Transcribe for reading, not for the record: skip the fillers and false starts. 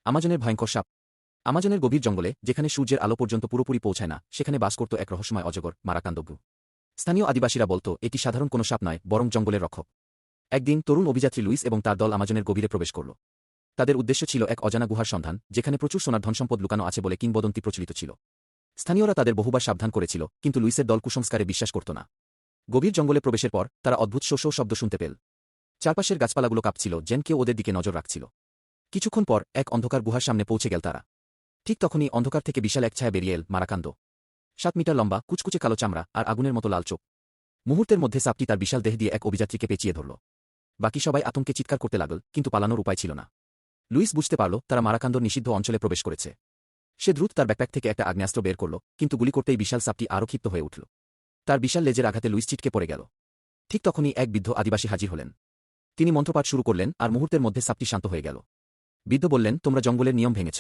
আমাজনের ভয়ঙ্কর সাপ। আমাজনের গভীর জঙ্গলে, যেখানে সূর্যের আলো পর্যন্ত পুরোপুরি পৌঁছায় না, সেখানে বাস করত এক রহস্যময় অজগর, মারাকান্দব্রু। স্থানীয় আদিবাসীরা বলত, এটি সাধারণ কোনো সাপ নয়, বরং জঙ্গলের রক্ষক। একদিন তরুণ অভিযাত্রী লুইস এবং তার দল আমাজনের গভীরে প্রবেশ করল। তাদের উদ্দেশ্য ছিল এক অজানা গুহার সন্ধান, যেখানে প্রচুর সোনার ধনসম্পদ লুকানো আছে বলে কিংবদন্তি প্রচলিত ছিল। স্থানীয়রা তাদের বহুবার সাবধান করেছিল, কিন্তু লুইসের দল কুসংস্কারে বিশ্বাস করত না। গভীর জঙ্গলে প্রবেশের পর তারা অদ্ভুত শো শো শব্দ শুনতে পেল। চারপাশের গাছপালাগুলো কাঁপছিল, যেন কেউ ওদের দিকে নজর রাখছিল। কিছুক্ষণ পর এক অন্ধকার গুহার সামনে পৌঁছে গেল তারা। ঠিক তখনই অন্ধকার থেকে বিশাল এক ছায়া বেরিয়ে এল, মারাকান্দ। 7 মিটার লম্বা, কুচকুচে কালো চামড়া আর আগুনের মতো লাল চোখ। মুহূর্তের মধ্যে সাপটি তার বিশাল দেহ দিয়ে এক অভিযাত্রীকে পেঁচিয়ে ধরল। বাকি সবাই আতঙ্কে চিৎকার করতে লাগল, কিন্তু পালানোর উপায় ছিল না। লুইস বুঝতে পারল তারা মারাকান্দর নিষিদ্ধ অঞ্চলে প্রবেশ করেছে। সে দ্রুত তার ব্যাকপ্যাক থেকে একটা আগ্নেয়াস্ত্র বের করল, কিন্তু গুলি করতেই বিশাল সাপটি আরও ক্ষিপ্ত হয়ে উঠল। তার বিশাল লেজের আঘাতে লুইস ছিটকে পড়ে গেল। ঠিক তখনই এক বৃদ্ধ আদিবাসী হাজির হলেন। তিনি মন্ত্রপাঠ শুরু করলেন, আর মুহূর্তের মধ্যে সাপটি শান্ত হয়ে গেল। বৃদ্ধ বললেন, তোমরা জঙ্গলের নিয়ম ভেঙেছ।